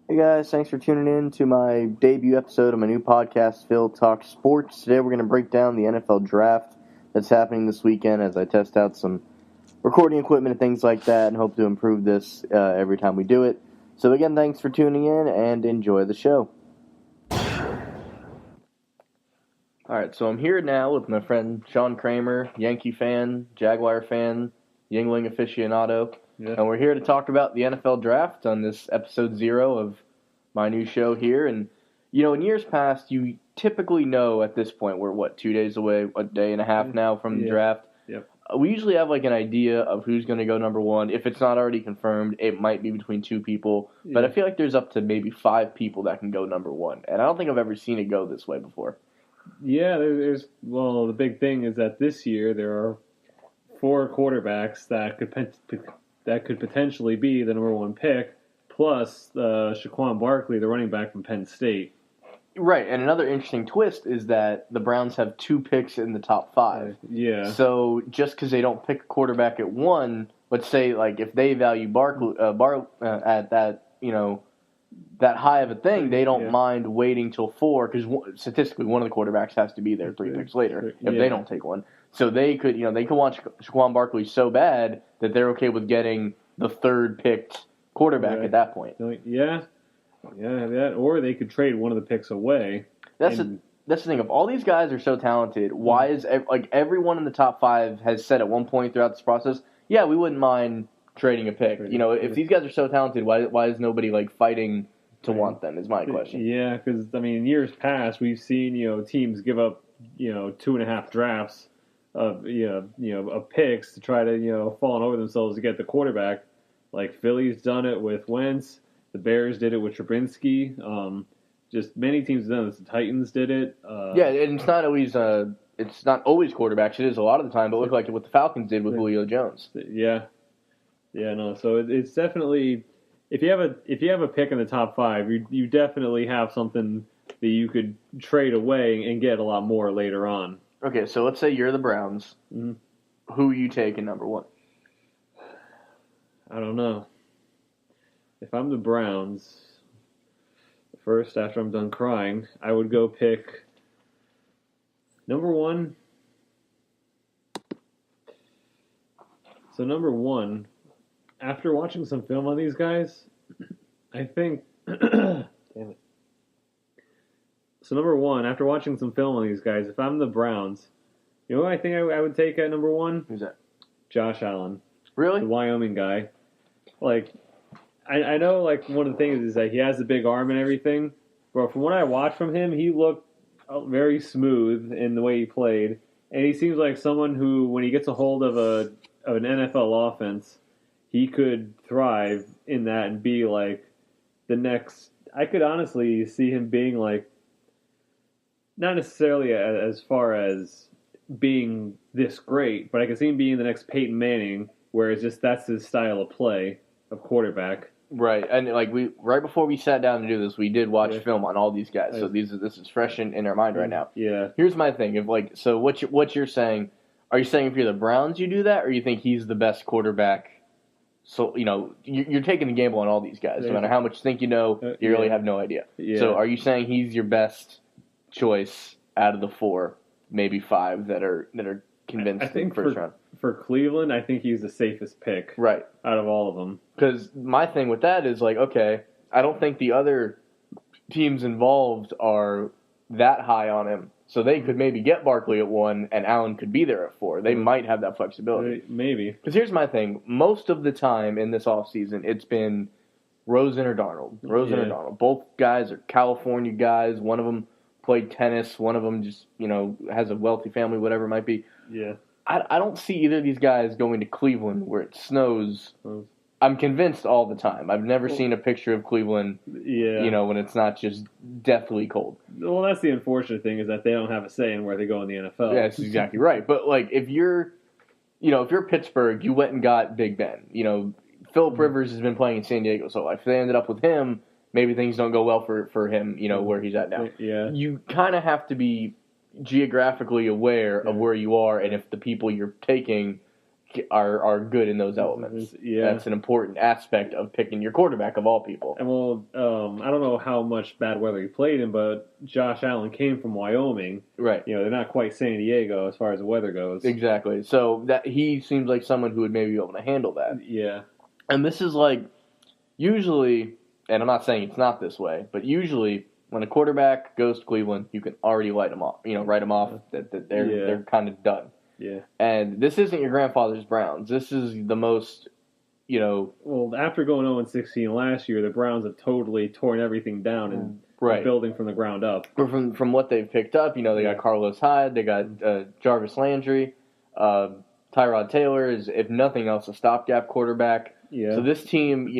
Hey guys, thanks for tuning in to my debut episode of my new podcast, Phil Talks Sports. Today we're going to break down the NFL draft that's happening this weekend as I test out some recording equipment and things like that and hope to improve this every time we do it. So again, thanks for tuning in and enjoy the show. Alright, so I'm here now with my friend Sean Kramer, Yankee fan, Jaguar fan, Yingling aficionado. Yeah. And we're here to talk about the NFL draft on this episode 0 of my new show here. And, in years past, you typically know at this point, we're, 2 days away, a day and a half now from the draft. Yep. We usually have, an idea of who's going to go number one. If it's not already confirmed, it might be between 2 people. Yeah. But I feel like there's up to maybe 5 people that can go number one. And I don't think I've ever seen it go this way before. Yeah, the big thing is that this year there are 4 quarterbacks that could potentially be the number 1 pick, plus Shaquan Barkley, the running back from Penn State. Right, and another interesting twist is that the Browns have 2 picks in the top 5. Yeah. So just because they don't pick a quarterback at 1, let's say if they value Barkley at that that high of a thing, they don't mind waiting till 4 because statistically one of the quarterbacks has to be there 3 picks later if they don't take one. So they could want Shaquan Barkley so bad that they're okay with getting the 3rd picked quarterback at that point. Yeah, that, or they could trade one of the picks away. That's the thing. If all these guys are so talented, why is everyone in the top 5 has said at one point throughout this process, yeah, we wouldn't mind trading a pick. If these guys are so talented, why is nobody fighting to want them? Is my question. Yeah, because in years past we've seen teams give up 2.5 drafts of of picks to try to fall over themselves to get the quarterback. Like Philly's done it with Wentz, the Bears did it with Trubinsky. Just many teams have done this. The Titans did it. Yeah, and it's not always quarterbacks. It is a lot of the time, but it looked like what the Falcons did with Julio Jones. Yeah, no. So it's definitely if you have a pick in the top 5, you definitely have something that you could trade away and get a lot more later on. Okay, so let's say you're the Browns. Mm-hmm. Who you taking number 1? I don't know. If I'm the Browns, first after I'm done crying, I would go pick number 1. So number 1, after watching some film on these guys, I think damn it. So number 1, after watching some film on these guys, if I'm the Browns, what I think I would take at number 1? Who's that? Josh Allen. Really? The Wyoming guy. I know one of the things is that he has a big arm and everything, but from what I watched from him, he looked very smooth in the way he played, and he seems like someone who, when he gets a hold of an NFL offense, he could thrive in that and be the next. I could honestly see him being not necessarily as far as being this great, but I could see him being the next Peyton Manning, where it's just that's his style of play of quarterback. Right, and right before we sat down to do this, we did watch film on all these guys. So this is fresh in our mind right now. Yeah. Here's my thing: so what you're saying? Are you saying if you're the Browns, you do that, or you think he's the best quarterback? So you're taking the gamble on all these guys, no matter how much you think you really have no idea. Yeah. So are you saying he's your best choice out of the 4, maybe 5 that are convinced I think first round? For Cleveland, I think he's the safest pick. Right. Out of all of them. Because my thing with that is okay, I don't think the other teams involved are that high on him. So they could maybe get Barkley at 1 and Allen could be there at 4. They might have that flexibility. Maybe. Because here's my thing. Most of the time in this offseason, it's been Rosen or Darnold. Rosen or Darnold. Both guys are California guys. One of them played tennis. One of them just, has a wealthy family, whatever it might be. Yeah. I don't see either of these guys going to Cleveland where it snows. I'm convinced all the time. I've never seen a picture of Cleveland, when it's not just deathly cold. Well, that's the unfortunate thing is that they don't have a say in where they go in the NFL. Yeah, that's exactly right. But, if you're Pittsburgh, you went and got Big Ben. Phillip Rivers has been playing in San Diego, so if they ended up with him, maybe things don't go well for him, where he's at now. Yeah. You kind of have to be geographically aware of where you are and if the people you're taking are good in those elements. Yeah. That's an important aspect of picking your quarterback of all people. And I don't know how much bad weather he played in, but Josh Allen came from Wyoming. Right. They're not quite San Diego as far as the weather goes. Exactly. So that he seems like someone who would maybe be able to handle that. Yeah. And this is like usually, and I'm not saying it's not this way, but usually when a quarterback goes to Cleveland, you can already write them off. Write them off that they're kind of done. Yeah. And this isn't your grandfather's Browns. This is the most, Well, after going 0-16 last year, the Browns have totally torn everything down and building from the ground up. Or from what they've picked up, they got Carlos Hyde, they got Jarvis Landry, Tyrod Taylor is, if nothing else, a stopgap quarterback. Yeah. So this team,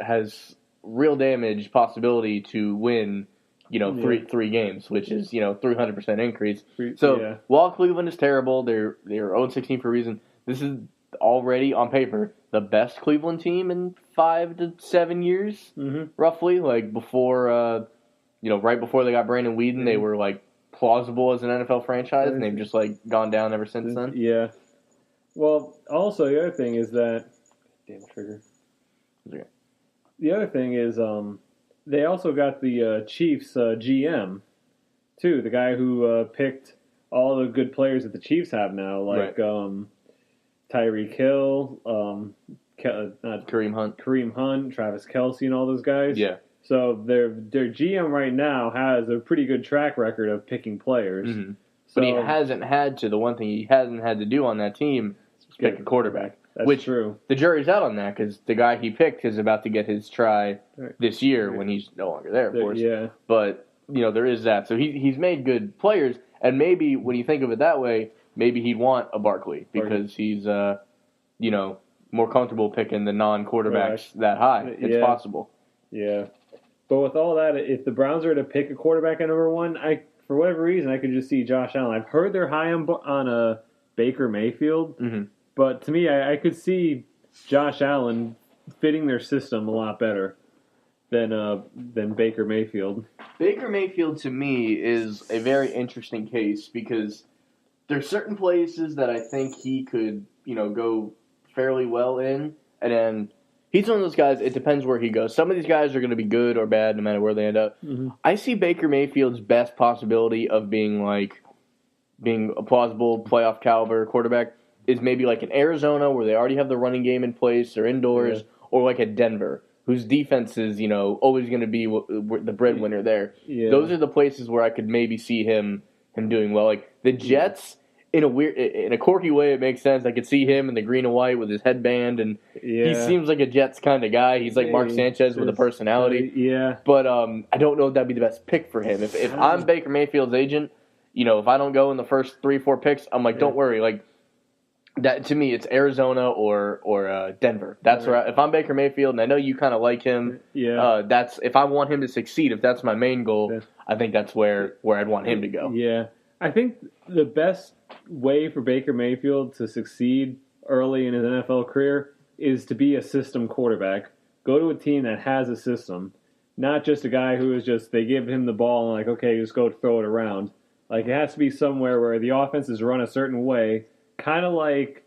has real damage possibility to win. Three games, which is 300% increase. So while Cleveland is terrible, they're 0-16 for a reason. This is already on paper the best Cleveland team in 5 to 7 years, roughly. Like before, right before they got Brandon Weeden, they were like plausible as an NFL franchise, and they've just like gone down ever since then. Yeah. Well, also the other thing is that trigger. Okay. The other thing is they also got the Chiefs GM, too. The guy who picked all the good players that the Chiefs have now, like Tyreek Hill, Kareem Hunt, Travis Kelce, and all those guys. Yeah. So their GM right now has a pretty good track record of picking players. Mm-hmm. But he hasn't had to. The one thing he hasn't had to do on that team is pick a quarterback. That's true. The jury's out on that because the guy he picked is about to get his try this year when he's no longer there, of course. Yeah. But, there is that. So he's made good players, and maybe when you think of it that way, maybe he'd want a Barkley because he's, more comfortable picking the non-quarterbacks that high. It's possible. Yeah. But with all that, if the Browns are to pick a quarterback at number one, for whatever reason, I could just see Josh Allen. I've heard they're high on Baker Mayfield. Mm-hmm. But to me, I could see Josh Allen fitting their system a lot better than Baker Mayfield. Baker Mayfield, to me, is a very interesting case because there's certain places that I think he could, go fairly well in, and then he's one of those guys, it depends where he goes. Some of these guys are going to be good or bad no matter where they end up. Mm-hmm. I see Baker Mayfield's best possibility of being a plausible playoff caliber quarterback is maybe like in Arizona where they already have the running game in place, they're indoors, or like at Denver, whose defense is, always going to be the breadwinner there. Yeah. Those are the places where I could maybe see him doing well. Like the Jets, in a quirky way, it makes sense. I could see him in the green and white with his headband, and he seems like a Jets kind of guy. He's like Mark Sanchez with a personality. Yeah. But I don't know if that'd be the best pick for him. If I'm Baker Mayfield's agent, if I don't go in the first 3-4 picks, I'm like, don't worry, like. That to me, it's Arizona or Denver. That's where if I'm Baker Mayfield, and I know you kind of like him. Yeah. That's if I want him to succeed. If that's my main goal, I think that's where I'd want him to go. Yeah, I think the best way for Baker Mayfield to succeed early in his NFL career is to be a system quarterback. Go to a team that has a system, not just a guy who is just they give him the ball and like okay, just go throw it around. Like it has to be somewhere where the offense is run a certain way. Kind of like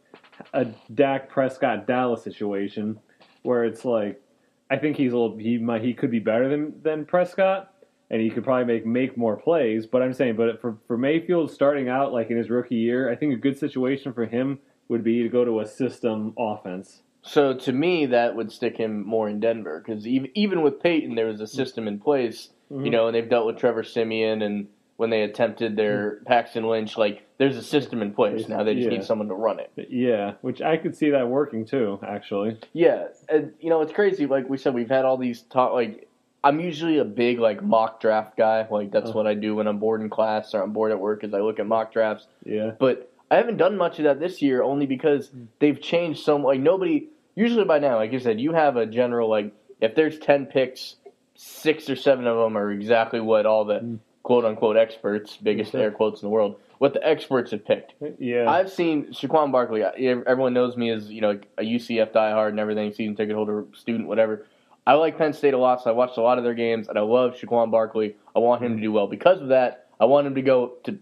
a Dak Prescott Dallas situation, where it's like I think he could be better than Prescott, and he could probably make more plays. But I'm saying, for Mayfield starting out like in his rookie year, I think a good situation for him would be to go to a system offense. So to me, that would stick him more in Denver because even with Peyton, there was a system in place, and they've dealt with Trevor Siemian and. When they attempted their Paxton Lynch, like, there's a system in place. Now they just need someone to run it. Yeah, which I could see that working, too, actually. Yeah, and, it's crazy. Like we said, we've had all these like, I'm usually a big, like, mock draft guy. Like, that's what I do when I'm bored in class or I'm bored at work is I look at mock drafts. Yeah. But I haven't done much of that this year only because they've changed so much. Like, nobody, usually by now, like you said, you have a general, like, if there's 10 picks, 6 or 7 of them are exactly what all the quote-unquote experts, biggest air quotes in the world, what the experts have picked. Yeah. I've seen Shaquan Barkley. Everyone knows me as, a UCF diehard and everything, season ticket holder, student, whatever. I like Penn State a lot, so I watched a lot of their games, and I love Shaquan Barkley. I want him to do well. Because of that, I want him to go to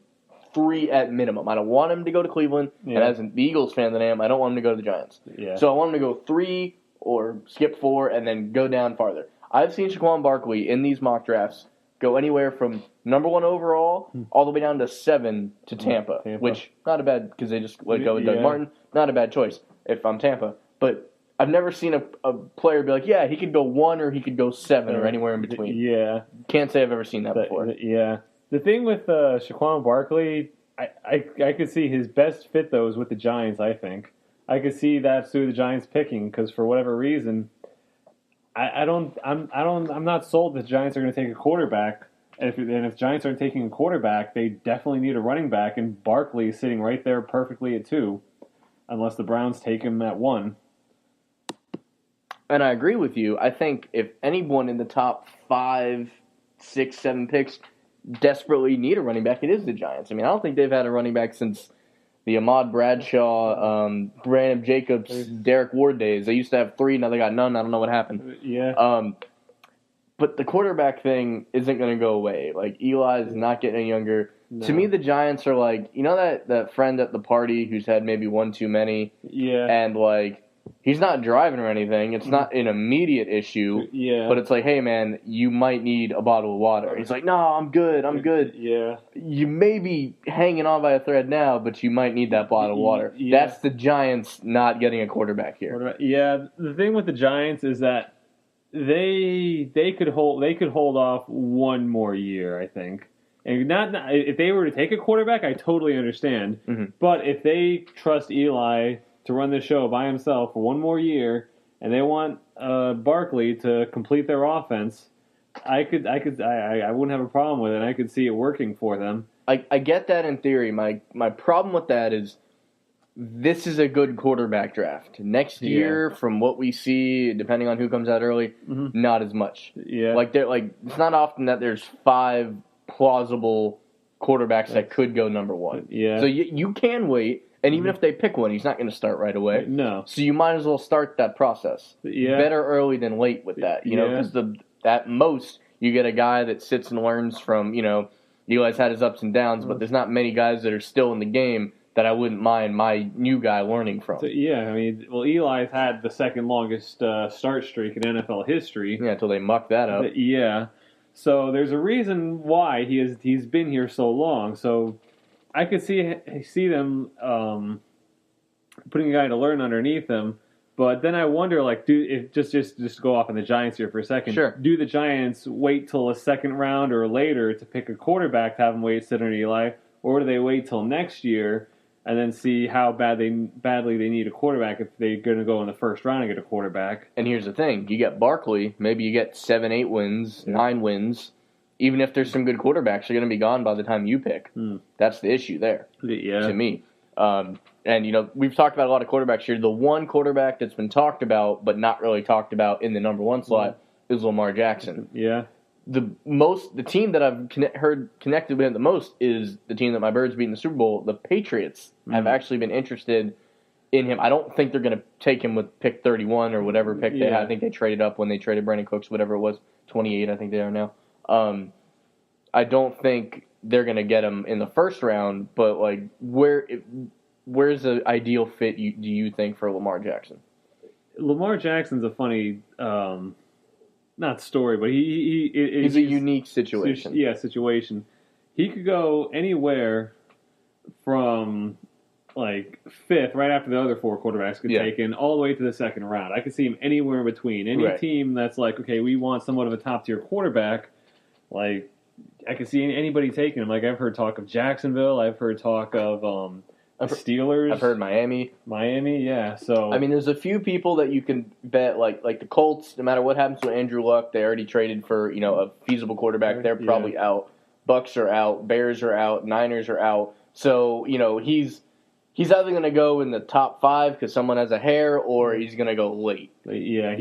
3 at minimum. I don't want him to go to Cleveland, and as an Eagles fan that I am, I don't want him to go to the Giants. Yeah. So I want him to go 3 or skip 4 and then go down farther. I've seen Saquon Barkley in these mock drafts go anywhere from number 1 overall all the way down to 7 to Tampa. Which, not a bad, because they just let go with Doug Martin, not a bad choice if I'm Tampa. But I've never seen a player be like, yeah, he could go 1 or he could go 7 or anywhere in between. Yeah. Can't say I've ever seen that before. Yeah. The thing with Saquon Barkley, I could see his best fit, though, is with the Giants, I think. I could see that's who the Giants picking, because for whatever reason, I'm not sold that the Giants are going to take a quarterback. And if Giants aren't taking a quarterback, they definitely need a running back, and Barkley is sitting right there perfectly at 2, unless the Browns take him at 1. And I agree with you. I think if anyone in the top 5, 6, 7 picks desperately need a running back, it is the Giants. I mean, I don't think they've had a running back since the Ahmad Bradshaw, Brandon Jacobs, Derek Ward days. They used to have 3, now they got none. I don't know what happened. Yeah. But the quarterback thing isn't going to go away. Like, Eli's not getting any younger. No. To me, the Giants are like, you know that friend at the party who's had maybe 1 too many? Yeah. And, like, he's not driving or anything. It's not an immediate issue. Yeah. But it's like, hey, man, you might need a bottle of water. He's like, no, I'm good. Yeah. You may be hanging on by a thread now, but you might need that bottle of water. Yeah. That's the Giants not getting a quarterback here. Yeah. The thing with the Giants is that they could hold off 1 more year, I think. And not if they were to take a quarterback, I totally understand. Mm-hmm. But if they trust Eli to run the show by himself for 1 more year, and they want Barkley to complete their offense, I wouldn't have a problem with it. I could see it working for them. I get that in theory. My problem with that is this is a good quarterback draft. Next year, from what we see, depending on who comes out early, not as much. Yeah. It's not often that there's 5 plausible quarterbacks that could go number 1. Yeah. So you can wait. And even if they pick one, he's not going to start right away. No. So you might as well start that process. Yeah. Better early than late with that, you know, because at most you get a guy that sits and learns from, you know, Eli's had his ups and downs, but there's not many guys that are still in the game that I wouldn't mind my new guy learning from. So, I mean, Eli's had the second longest start streak in NFL history. Yeah, until they mucked that up. Yeah. So there's a reason why he's been here so long. So I could see them putting a guy to learn underneath them, but then I wonder, like, just go off on the Giants here for a second. Sure. Do the Giants wait till a second round or later to pick a quarterback to have him sit under Eli, or do they wait till next year and then see how badly they need a quarterback if they're going to go in the first round and get a quarterback? And here's the thing: you get Barkley, maybe you get 7, 8 wins, 9 wins. Even if there's some good quarterbacks, they're going to be gone by the time you pick. That's the issue there, to me. And, you know, we've talked about a lot of quarterbacks here. The one quarterback that's been talked about but not really talked about in the number 1 slot is Lamar Jackson. Yeah. The team that I've heard connected with him the most is the team that my Birds beat in the Super Bowl. The Patriots have actually been interested in him. I don't think they're going to take him with pick 31 or whatever pick they had. I think they traded up when they traded Brandon Cooks, whatever it was, 28 I think they are now. I don't think they're going to get him in the first round, but like where's the ideal fit do you think for Lamar Jackson? Lamar Jackson's a funny, not story, but he's a unique situation. Situation. He could go anywhere from like 5th, right after the other 4 quarterbacks get taken, all the way to the second round. I could see him anywhere in between. Any team that's like, okay, we want somewhat of a top tier quarterback. Like, I can see anybody taking him. Like, I've heard talk of Jacksonville. I've heard talk of Steelers. I've heard Miami. Yeah. So I mean, there's a few people that you can bet, like the Colts. No matter what happens with Andrew Luck, they already traded for a feasible quarterback. They're probably out. Bucks are out. Bears are out. Niners are out. So he's either going to go in the top 5 because someone has a hair, or he's going to go late. Yeah,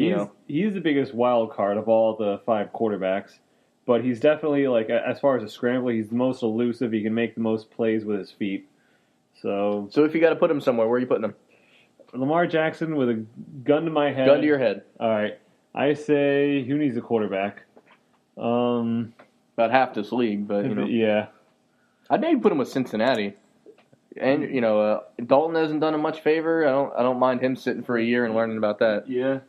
he's the biggest wild card of all the 5 quarterbacks. But he's definitely, like, as far as a scrambler, he's the most elusive. He can make the most plays with his feet. So if you got to put him somewhere, where are you putting him? Lamar Jackson with a gun to my head. Gun to your head. All right. I say, who needs a quarterback? About half this league, but, Yeah. I'd maybe put him with Cincinnati. And Dalton hasn't done him much favor. I don't mind him sitting for a year and learning about that. Yeah.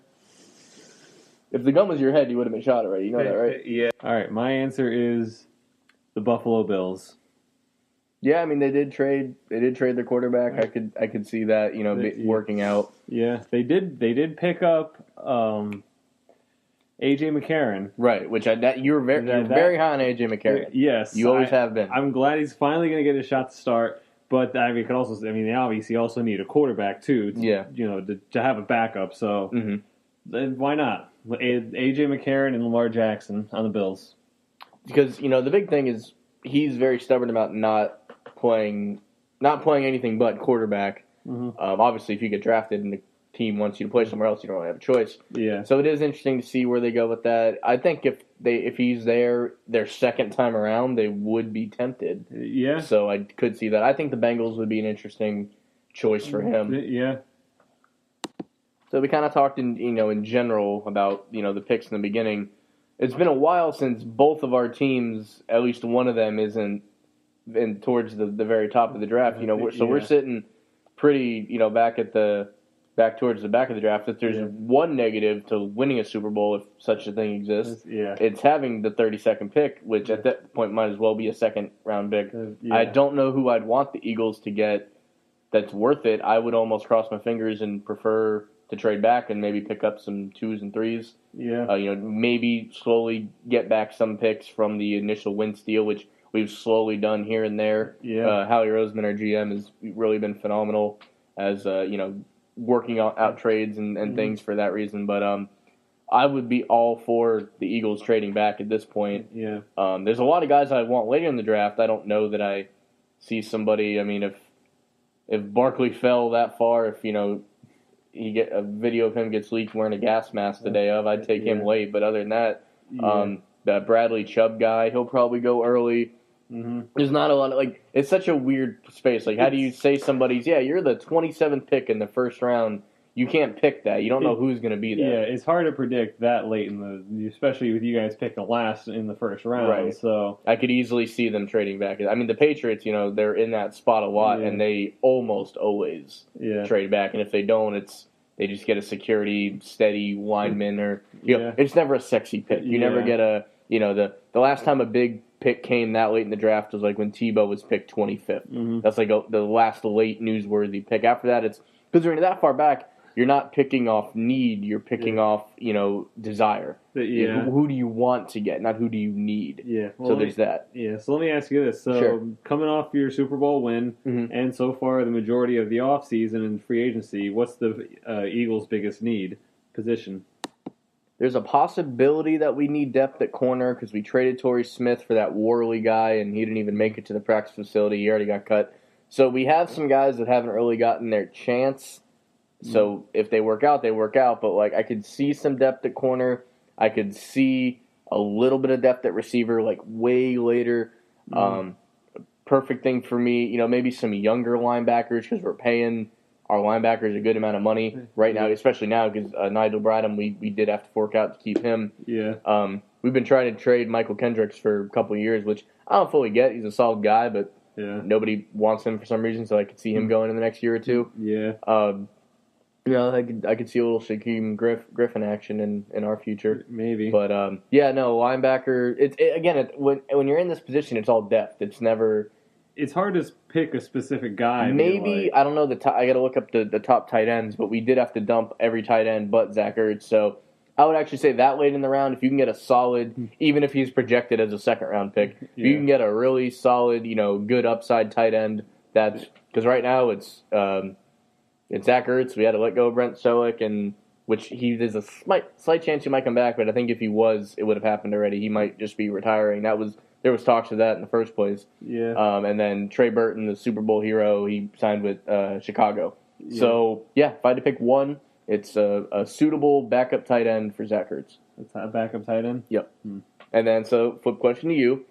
If the gun was your head, you would have been shot already. You know that, right? Yeah. All right. My answer is the Buffalo Bills. Yeah, I mean they did trade their quarterback. I could see that working out. Yeah, they did pick up A.J. McCarron. Right, which you're very high on A.J. McCarron. Yes, you always have been. I'm glad he's finally going to get a shot to start. But I mean, they obviously also need a quarterback too. To have a backup. So then why not? A.J. McCarron and Lamar Jackson on the Bills. Because the big thing is he's very stubborn about not playing anything but quarterback. Obviously, if you get drafted and the team wants you to play somewhere else, you don't really have a choice. Yeah. So it is interesting to see where they go with that. I think if he's their second time around, they would be tempted. Yeah. So I could see that. I think the Bengals would be an interesting choice for him. Yeah. So we kind of talked in general about the picks in the beginning. It's been a while since both of our teams, at least one of them, isn't towards the very top of the draft. We're sitting pretty back towards the back of the draft. If there's one negative to winning a Super Bowl, if such a thing exists, it's having the 32nd pick, which at that point might as well be a second-round pick. I don't know who I'd want the Eagles to get that's worth it. I would almost cross my fingers and prefer to trade back and maybe pick up some 2s and 3s. Yeah. Maybe slowly get back some picks from the initial Wentz deal, which we've slowly done here and there. Yeah. Howie Roseman, our GM, has really been phenomenal as working out trades and things for that reason. But I would be all for the Eagles trading back at this point. Yeah. There's a lot of guys I want later in the draft. I don't know that I see somebody. I mean, if Barkley fell that far, if you get a video of him gets leaked wearing a gas mask the day of, I'd take him late. But other than that, that Bradley Chubb guy, he'll probably go early. There's not a lot of it's such a weird space. How do you say somebody's you're the 27th pick in the first round? You can't pick that. You don't know who's going to be there. Yeah, it's hard to predict that late especially with you guys picking last in the first round. Right. So I could easily see them trading back. I mean, the Patriots, they're in that spot a lot, and they almost always trade back. And if they don't, they just get a security, steady lineman, or it's never a sexy pick. You never get the last time a big pick came that late in the draft was when Tebow was picked 25th. That's the last late newsworthy pick. After that, it's because you're that far back. You're not picking off need. You're picking off desire. Who do you want to get, not who do you need? Yeah. Well, so there's that. Yeah. So let me ask you this. So coming off your Super Bowl win, and so far the majority of the offseason and free agency, what's the Eagles' biggest need position? There's a possibility that we need depth at corner because we traded Torrey Smith for that Worley guy, and he didn't even make it to the practice facility. He already got cut. So we have some guys that haven't really gotten their chance. So if they work out, they work out. But I could see some depth at corner. I could see a little bit of depth at receiver, way later. Perfect thing for me, maybe some younger linebackers because we're paying our linebackers a good amount of money right now, especially now because Nigel Bradham, we did have to fork out to keep him. Yeah. We've been trying to trade Michael Kendricks for a couple of years, which I don't fully get. He's a solid guy, but nobody wants him for some reason, so I could see him going in the next year or two. Yeah. I could see a little Shaquem Griffin action in our future. Maybe. But, linebacker, when you're in this position, it's all depth. It's never... It's hard to pick a specific guy. Maybe, I don't know, I got to look up the top tight ends, but we did have to dump every tight end but Zach Ertz. So I would actually say that late in the round, if you can get a solid, even if he's projected as a second-round pick, if you can get a really solid, good upside tight end, that's... Because right now it's Zach Ertz. We had to let go of Brent Selleck, which there's a slight chance he might come back, but I think if he was, it would have happened already. He might just be retiring. There was talks of that in the first place. Yeah. And then Trey Burton, the Super Bowl hero, he signed with Chicago. Yeah. So, if I had to pick one, it's a suitable backup tight end for Zach Ertz. That's a backup tight end? Yep. And then, flip question to you.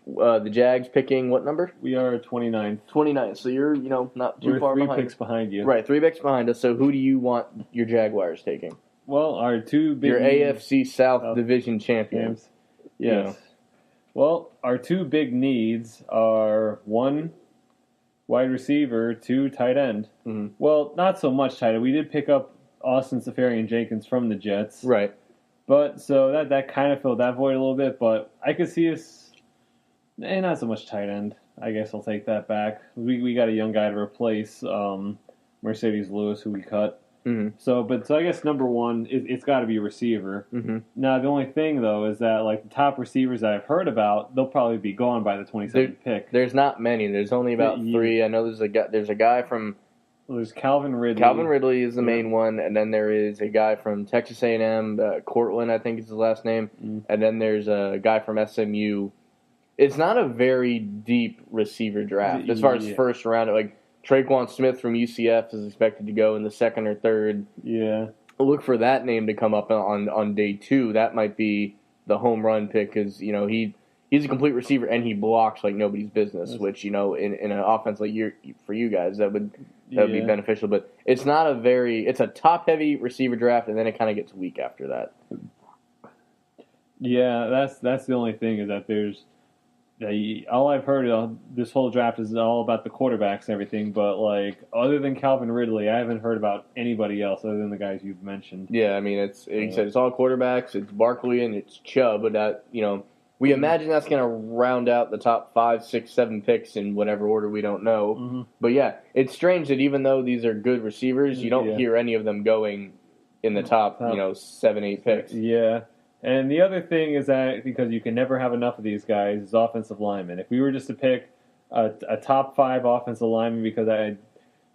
The Jags picking what number? We are 29. 29. So you're, not too far behind. 3 picks behind you. Right, 3 picks behind us. So who do you want your Jaguars taking? Well, our two big... Your AFC South Division champions. Yes. Well, our two big needs are one wide receiver, two tight end. Mm-hmm. Well, not so much tight end. We did pick up Austin Safarian-Jenkins from the Jets. Right. But so that kind of filled that void a little bit. But I could see us, not so much tight end. I guess I'll take that back. We got a young guy to replace Mercedes Lewis, who we cut. Mm-hmm. So I guess number one, it's got to be a receiver. Mm-hmm. Now the only thing though is that like the top receivers that I've heard about, they'll probably be gone by the 27th pick. There's not many. There's only about three. I know there's a guy from. Well, there's Calvin Ridley. Calvin Ridley is the main one, and then there is a guy from Texas A&M, Cortland, I think is his last name, and then there's a guy from SMU. It's not a very deep receiver draft as far as first round. Like Traquan Smith from UCF is expected to go in the second or third. Yeah, look for that name to come up on day 2. That might be the home run pick because he's a complete receiver and he blocks like nobody's business. Which in an offense like for you guys that would be beneficial. But it's not it's a top heavy receiver draft and then it kind of gets weak after that. Yeah, that's the only thing is that there's. All I've heard of this whole draft is all about the quarterbacks and everything, but like other than Calvin Ridley, I haven't heard about anybody else other than the guys you've mentioned. Yeah, I mean it's like you said, it's all quarterbacks. It's Barkley and it's Chubb, but that we imagine that's going to round out the top 5, 6, 7 picks in whatever order we don't know. Mm-hmm. But yeah, it's strange that even though these are good receivers, you don't hear any of them going in the top 7, 8 picks. Yeah. And the other thing is that, because you can never have enough of these guys, is offensive linemen. If we were just to pick a top 5 offensive lineman, because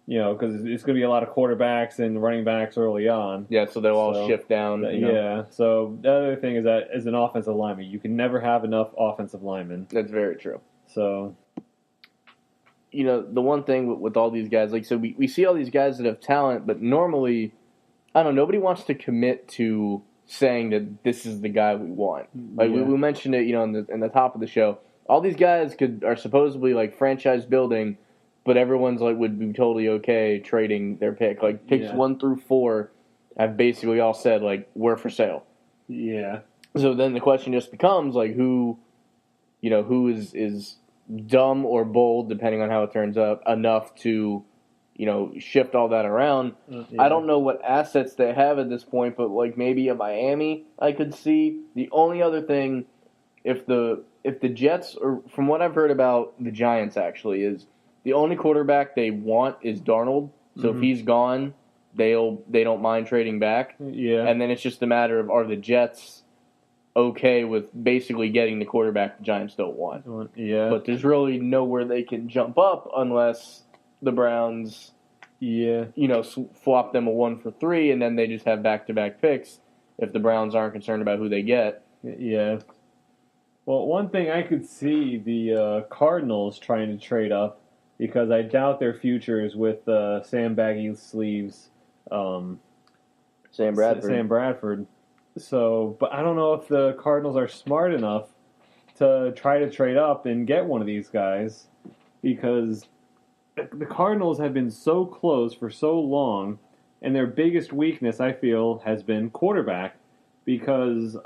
because it's going to be a lot of quarterbacks and running backs early on. Yeah, so they'll all shift down. Yeah, so the other thing is that as an offensive lineman, you can never have enough offensive linemen. That's very true. So, the one thing with all these guys, like so we see all these guys that have talent, but normally, I don't know, nobody wants to commit to saying that this is the guy we want. Like we mentioned it, in the top of the show. All these guys are supposedly like franchise building, but everyone's like would be totally okay trading their pick. Like picks 1 through 4 have basically all said like we're for sale. Yeah. So then the question just becomes like who is dumb or bold depending on how it turns out enough to shift all that around. Yeah. I don't know what assets they have at this point, but like maybe a Miami I could see. The only other thing, if the Jets, or from what I've heard about the Giants actually, is the only quarterback they want is Darnold. So if he's gone, they don't mind trading back. Yeah. And then it's just a matter of are the Jets okay with basically getting the quarterback the Giants don't want. Yeah. But there's really nowhere they can jump up unless the Browns, swap them a 1 for 3, and then they just have back-to-back picks if the Browns aren't concerned about who they get. Yeah. Well, one thing I could see the Cardinals trying to trade up, because I doubt their future is with Sam Baggy Sleeves. Sam Bradford. So, but I don't know if the Cardinals are smart enough to try to trade up and get one of these guys, because the Cardinals have been so close for so long, and their biggest weakness, I feel, has been quarterback, because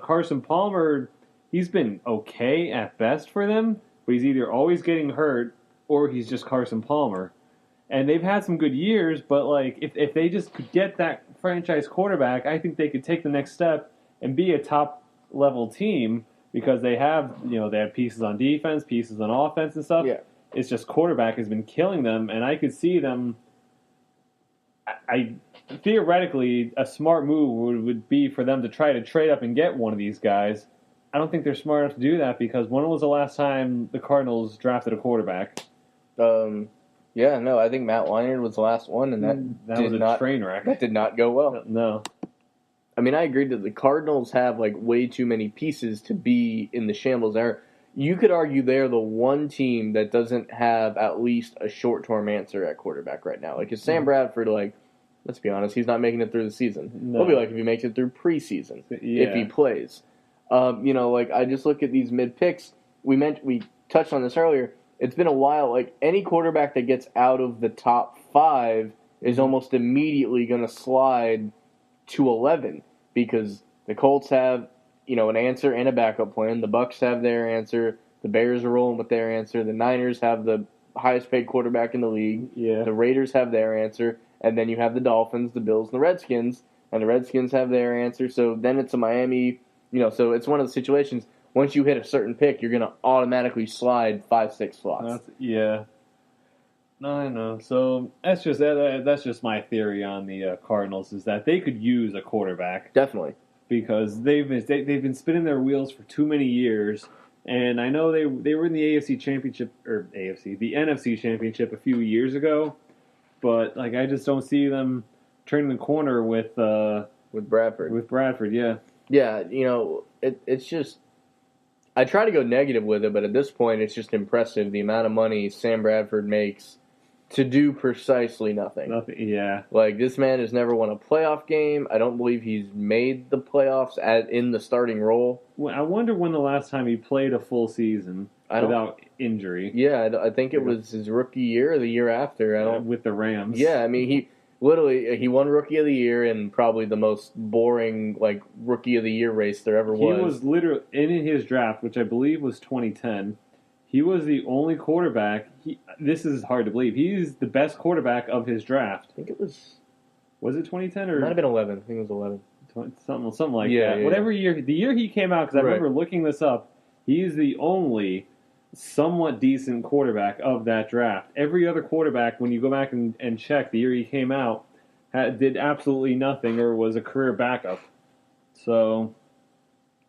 Carson Palmer, he's been okay at best for them, but he's either always getting hurt or he's just Carson Palmer. And they've had some good years, but like if they just could get that franchise quarterback, I think they could take the next step and be a top-level team, because they have pieces on defense, pieces on offense and stuff. Yeah. It's just quarterback has been killing them, and I could see them. I theoretically, a smart move would be for them to try to trade up and get one of these guys. I don't think they're smart enough to do that, because when was the last time the Cardinals drafted a quarterback? I think Matt Leinart was the last one, and that was a train wreck. That did not go well. No. I mean, I agree that the Cardinals have like way too many pieces to be in the shambles there. You could argue they're the one team that doesn't have at least a short-term answer at quarterback right now. Like, is Sam Bradford, like, let's be honest, he's not making it through the season. No. He'll be like if he makes it through preseason, if he plays. I just look at these mid-picks. We touched on this earlier. It's been a while. Like, any quarterback that gets out of the top 5 is almost immediately going to slide to 11, because the Colts have an answer and a backup plan. The Bucks have their answer. The Bears are rolling with their answer. The Niners have the highest paid quarterback in the league. Yeah. The Raiders have their answer. And then you have the Dolphins, the Bills, and the Redskins. And the Redskins have their answer. So then it's a Miami, so it's one of the situations. Once you hit a certain pick, you're going to automatically slide 5-6 slots. Yeah. No, I know. So that's just my theory on the Cardinals is that they could use a quarterback. Definitely. Because they've been spinning their wheels for too many years. And I know they were in the AFC Championship, or the NFC Championship a few years ago. But, I just don't see them turning the corner with Bradford. With Bradford, yeah. Yeah, it's just... I try to go negative with it, but at this point, it's just impressive the amount of money Sam Bradford makes to do precisely nothing. Yeah. This man has never won a playoff game. I don't believe he's made the playoffs in the starting role. Well, I wonder when the last time he played a full season without injury. Yeah, I think it was his rookie year or the year after. With the Rams. Yeah, I mean, he won Rookie of the Year in probably the most boring, Rookie of the Year race there ever was. He was literally, in his draft, which I believe was 2010, he was the only quarterback. This is hard to believe. He's the best quarterback of his draft. I think it was... Was it 2010 or... It might have been 11. I think it was 11. Something like that. Whatever year... The year he came out, because I remember looking this up, he's the only somewhat decent quarterback of that draft. Every other quarterback, when you go back and check the year he came out, did absolutely nothing or was a career backup. So...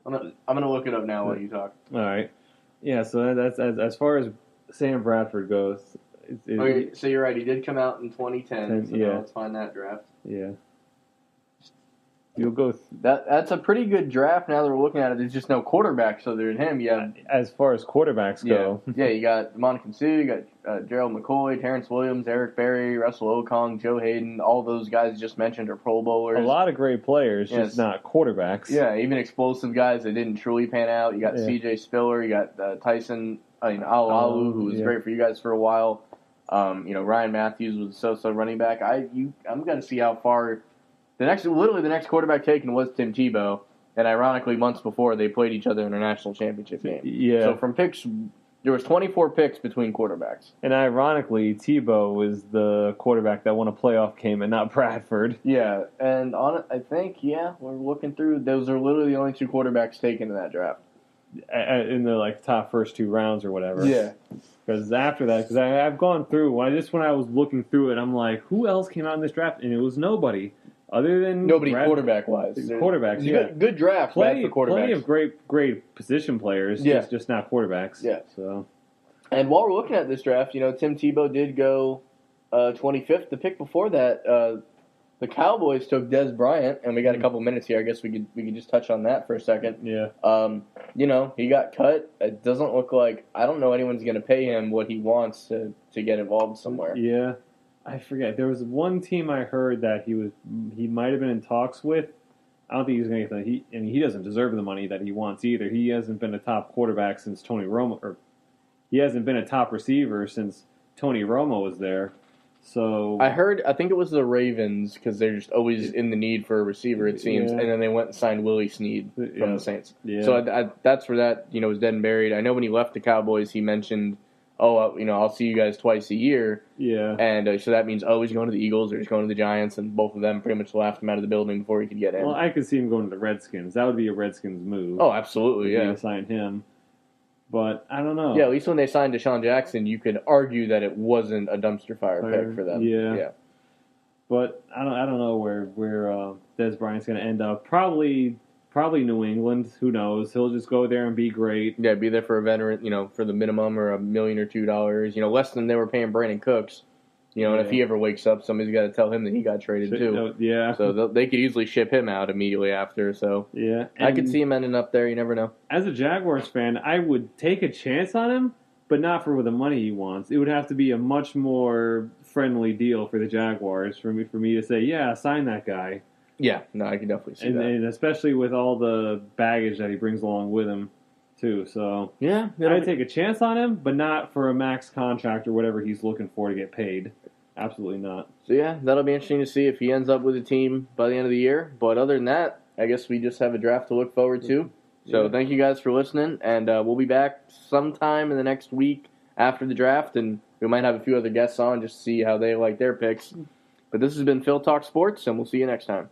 I'm gonna look it up now while you talk. All right. Yeah, so that's as far as Sam Bradford goes. Okay, so you're right. He did come out in 2010. So now let's find that draft. Yeah. You'll go. That's a pretty good draft. Now that we're looking at it, there's just no quarterbacks other than him. Yeah. As far as quarterbacks go. Yeah, you got Monica Sue, you got Gerald McCoy, Terrence Williams, Eric Berry, Russell Okong, Joe Hayden. All those guys just mentioned are Pro Bowlers. A lot of great players, just not quarterbacks. Yeah, even explosive guys that didn't truly pan out. You got C.J. Spiller, you got Tyson Alu, who was great for you guys for a while. Ryan Matthews was a so-so running back. I'm going to see how far... The next quarterback taken was Tim Tebow, and ironically, months before, they played each other in a national championship game. Yeah. So from picks, there was 24 picks between quarterbacks. And ironically, Tebow was the quarterback that won a playoff game and not Bradford. Yeah, and I think, we're looking through, those are literally the only two quarterbacks taken in that draft. In the, top first two rounds or whatever. Yeah. Because after that, because I've gone through, when I was looking through it, I'm like, who else came out in this draft? And it was nobody. Other than nobody quarterback-wise. Quarterbacks, yeah. Good draft, plenty for quarterbacks. Plenty of great position players, just not quarterbacks. Yeah. So, and while we're looking at this draft, Tim Tebow did go 25th. The pick before that, the Cowboys took Des Bryant, and we got a couple minutes here. I guess we could just touch on that for a second. Yeah. He got cut. It doesn't look like, I don't know anyone's going to pay him what he wants to get involved somewhere. Yeah. I forget. There was one team I heard that he might have been in talks with. I don't think he's going to get that. He doesn't deserve the money that he wants either. He hasn't been a top quarterback since Tony Romo, or he hasn't been a top receiver since Tony Romo was there. So I think it was the Ravens because they're just always in the need for a receiver, it seems, and then they went and signed Willie Snead from the Saints. Yeah. So that's where that was dead and buried. I know when he left the Cowboys, he mentioned, I'll see you guys twice a year. Yeah. And so that means, he's going to the Eagles or he's going to the Giants, and both of them pretty much laughed him out of the building before he could get in. Well, I could see him going to the Redskins. That would be a Redskins move. Oh, absolutely, yeah. To sign him. But I don't know. Yeah, at least when they signed Deshaun Jackson, you could argue that it wasn't a dumpster fire pick for them. Yeah. But I don't know where Des Bryant's going to end up. Probably New England. Who knows? He'll just go there and be great. Yeah, be there for a veteran, for the minimum or $1 million or $2 million, less than they were paying Brandon Cooks. And if he ever wakes up, somebody's got to tell him that he got traded too. Yeah. So they could easily ship him out immediately after. So yeah, I could see him ending up there. You never know. As a Jaguars fan, I would take a chance on him, but not for the money he wants. It would have to be a much more friendly deal for the Jaguars for me to say, yeah, sign that guy. Yeah, no, I can definitely see that. And especially with all the baggage that he brings along with him, too. So yeah, I'd take a chance on him, but not for a max contract or whatever he's looking for to get paid. Absolutely not. So yeah, that'll be interesting to see if he ends up with a team by the end of the year. But other than that, I guess we just have a draft to look forward to. So thank you guys for listening, and we'll be back sometime in the next week after the draft, and we might have a few other guests on just to see how they like their picks. But this has been Phil Talk Sports, and we'll see you next time.